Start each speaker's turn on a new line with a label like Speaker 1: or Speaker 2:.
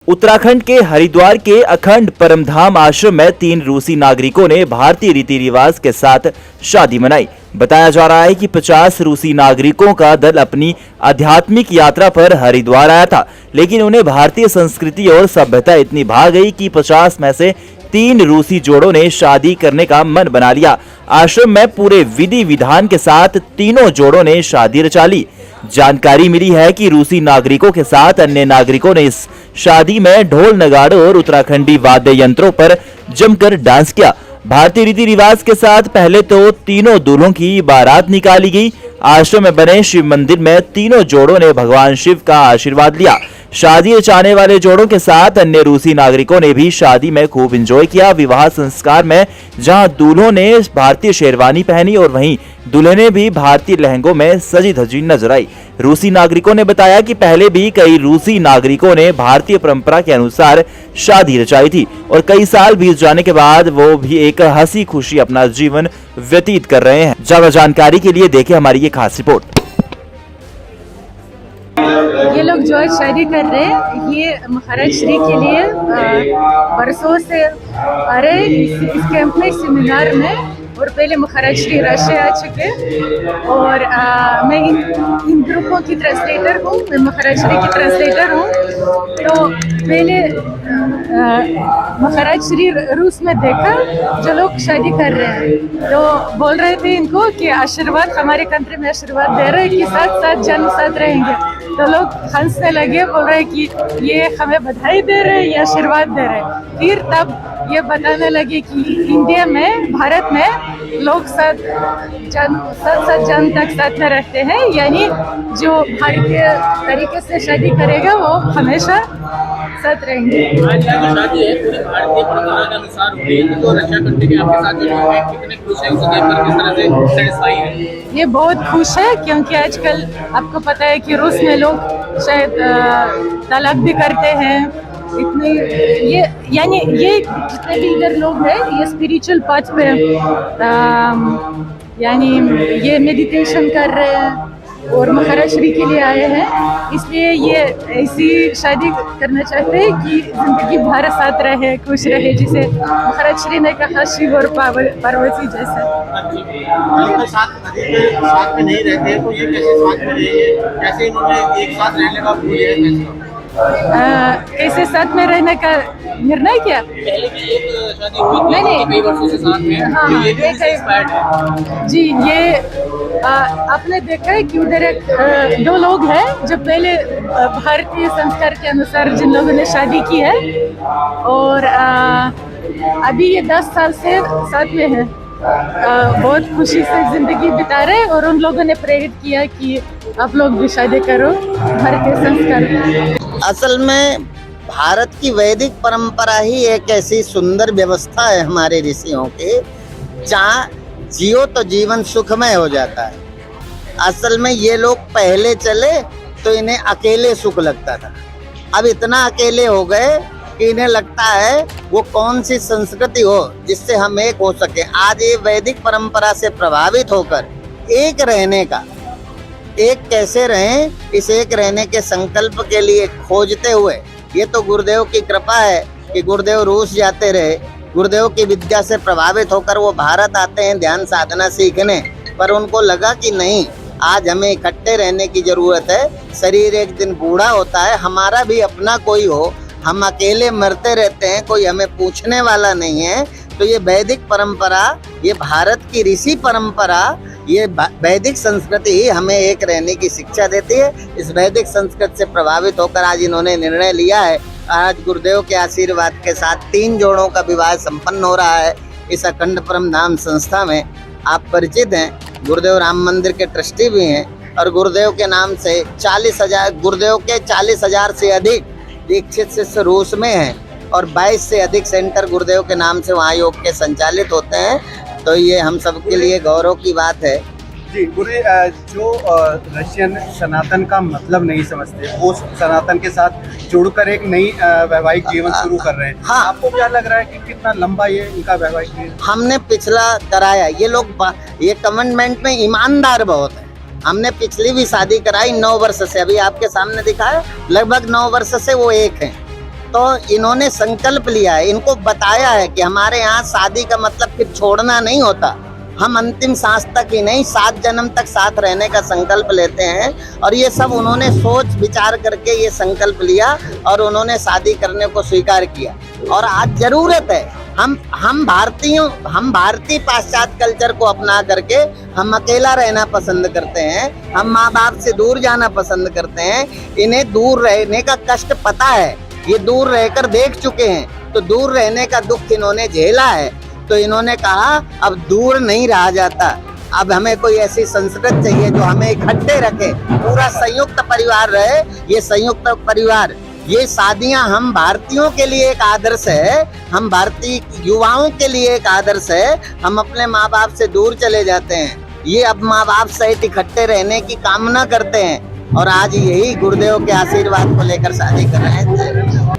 Speaker 1: उत्तराखंड के हरिद्वार के अखंड परमधाम आश्रम में 3 रूसी नागरिकों ने भारतीय रीति रिवाज के साथ शादी मनाई। बताया जा रहा है कि 50 रूसी नागरिकों का दल अपनी आध्यात्मिक यात्रा पर हरिद्वार आया था, लेकिन उन्हें भारतीय संस्कृति और सभ्यता इतनी भा गई कि 50 में से 3 रूसी जोड़ों ने शादी करने का मन बना लिया। आश्रम में पूरे विधि विधान के साथ तीनों जोड़ों ने शादी रचा ली। जानकारी मिली है कि रूसी नागरिकों के साथ अन्य नागरिकों ने इस शादी में ढोल नगाड़ों और उत्तराखंडी वाद्य यंत्रों पर जमकर डांस किया। भारतीय रीति रिवाज के साथ पहले तो तीनों दूल्हों की बारात निकाली गई। आश्रम में बने शिव मंदिर में तीनों जोड़ों ने भगवान शिव का आशीर्वाद लिया। शादी रचाने वाले जोड़ों के साथ अन्य रूसी नागरिकों ने भी शादी में खूब एंजॉय किया। विवाह संस्कार में जहां दूल्हों ने भारतीय शेरवानी पहनी और वहीं दुल्हनें भी भारतीय लहंगों में सजी धजी नजर आई। रूसी नागरिकों ने बताया कि पहले भी कई रूसी नागरिकों ने भारतीय परंपरा के अनुसार शादी रचाई थी और कई साल बीत जाने के बाद वो भी एक हंसी खुशी अपना जीवन व्यतीत कर रहे हैं। ज्यादा जानकारी के लिए देखें हमारी ये खास रिपोर्ट।
Speaker 2: ये लोग जो आज शादी कर रहे हैं, ये महाराज श्री के लिए बरसों से आ रहे हैं इस कैंप में, सेमिनार में। और पहले महाराज श्री राशि आ चुके और मैं इन ग्रुपों की ट्रांसलेटर हूँ। मैं महाराज श्री की ट्रांसलेटर हूँ। तो पहले महाराज श्री रूस में देखा जो लोग शादी कर रहे हैं, तो बोल रहे थे इनको कि आशीर्वाद, हमारे कंट्री में आशीर्वाद दे रहे हैं कि साथ साथ जन्म साथ रहेंगे। तो लोग हंसने लगे, बोल रहे कि ये हमें बधाई दे रहे हैं, ये आशीर्वाद दे रहे हैं। फिर तब ये बताने लगे कि इंडिया में, भारत में लोग साथ जन्म तक साथ में रहते हैं, यानी जो भारतीय तरीके से शादी करेगा वो हमेशा साथ रहेंगे।
Speaker 3: आज जो शादी है पूरी भारतीय परंपरा के अनुसार हो रही है, तो रक्षा करने के आपके साथ जो लोग हैं कितने खुश हैं, उसे देखकर किस तरह से सेटिस्फाई है?
Speaker 2: ये बहुत खुश है क्योंकि आजकल आपको पता है कि रूस में लोग शायद तलाक भी करते हैं। इतने ये यानी ये जितने भी इधर लोग हैं, ये स्पिरिचुअल पाथ पे यानी ये मेडिटेशन कर रहे हैं और महाराज श्री के लिए आए हैं। इसलिए ये ऐसी शादी करना चाहते हैं कि जिंदगी भर साथ रहे, खुश रहे, जिसे महाराज श्री ने कहा शिव और पार्वती जैसे।
Speaker 3: साथ में नहीं रहते तो ये कैसे साथ में रहेंगे? कैसे इन्होंने एक साथ रहने का भूल है?
Speaker 2: कैसे साथ में रहने का निर्णय किया?
Speaker 3: पहले भी एक शादी हुई थी, कई वर्षों से साथ में हैं,
Speaker 2: हाँ,
Speaker 3: तो ये भी एक्सपायर्ड है।
Speaker 2: जी, ये आपने देखा है कि उधर एक 2 लोग हैं जो पहले भारतीय संस्कार के अनुसार जिन लोगों ने शादी की है और अभी ये 10 साल से साथ में है। बहुत खुशी से जिंदगी बिता रहे और उन लोगों ने प्रेरित किया कि आप लोग भी शादी करो भारतीय संस्कार।
Speaker 4: असल में भारत की वैदिक परंपरा ही एक ऐसी सुंदर व्यवस्था है हमारे ऋषियों के, जहाँ जियो तो जीवन सुखमय हो जाता है। असल में ये लोग पहले चले तो इन्हें अकेले सुख लगता था, अब इतना अकेले हो गए कि इन्हें लगता है वो कौन सी संस्कृति हो जिससे हम एक हो सके। आज ये वैदिक परंपरा से प्रभावित होकर एक रहने का, एक कैसे रहें, इस एक रहने के संकल्प के लिए खोजते हुए, ये तो गुरुदेव की कृपा है कि गुरुदेव रूस जाते रहे, गुरुदेव की विद्या से प्रभावित होकर वो भारत आते हैं ध्यान साधना सीखने, पर उनको लगा कि नहीं, आज हमें इकट्ठे रहने की जरूरत है। शरीर एक दिन बूढ़ा होता है, हमारा भी अपना कोई हो, हम अकेले मरते रहते हैं, कोई हमें पूछने वाला नहीं है। तो ये वैदिक परंपरा, ये भारत की ऋषि परंपरा, ये वैदिक संस्कृति ही हमें एक रहने की शिक्षा देती है। इस वैदिक संस्कृति से प्रभावित होकर आज इन्होंने निर्णय लिया है। आज गुरुदेव के आशीर्वाद के साथ 3 जोड़ों का विवाह संपन्न हो रहा है इस अखंड परमधाम संस्था में। आप परिचित हैं, गुरुदेव राम मंदिर के ट्रस्टी भी हैं और गुरुदेव के नाम से 40,000 गुरुदेव के 40,000 से अधिक दीक्षित शिष्य रूस में हैं और 22 से अधिक सेंटर गुरुदेव के नाम से वहाँ योग के संचालित होते हैं। तो ये हम सबके लिए गौरव की बात है।
Speaker 5: जी गुरु, जो रशियन सनातन का मतलब नहीं समझते, वो सनातन के साथ जुड़कर एक नई वैवाहिक जीवन शुरू कर रहे हैं।
Speaker 4: हाँ,
Speaker 5: आपको क्या लग रहा है कि कितना लंबा ये इनका वैवाहिक जीवन?
Speaker 4: हमने पिछला कराया, ये लोग ये कमिटमेंट में ईमानदार बहुत है। हमने पिछली भी शादी कराई 9 वर्ष से, अभी आपके सामने दिखाया, लगभग 9 वर्ष से वो एक हैं। तो इन्होंने संकल्प लिया है, इनको बताया है कि हमारे यहाँ शादी का मतलब फिर छोड़ना नहीं होता, हम अंतिम सांस तक ही नहीं 7 जन्म तक साथ रहने का संकल्प लेते हैं। और ये सब उन्होंने सोच विचार करके ये संकल्प लिया और उन्होंने शादी करने को स्वीकार किया। और आज जरूरत है, हम भारतीय पाश्चात्य कल्चर को अपना करके हम अकेला रहना पसंद करते हैं, हम माँ बाप से दूर जाना पसंद करते हैं। इन्हें दूर रहने का कष्ट पता है, ये दूर रहकर देख चुके हैं, तो दूर रहने का दुख इन्होंने झेला है। तो इन्होंने कहा अब दूर नहीं रहा जाता, अब हमें कोई ऐसी संस्कृति चाहिए जो हमें इकट्ठे रखे, पूरा संयुक्त परिवार रहे। ये संयुक्त परिवार, ये शादियां हम भारतीयों के लिए एक आदर्श है, हम भारतीय युवाओं के लिए एक आदर्श है। हम अपने माँ बाप से दूर चले जाते हैं, ये अब माँ बाप सहित इकट्ठे रहने की कामना करते हैं। और आज यही गुरुदेव के आशीर्वाद को लेकर शादी कर रहे हैं।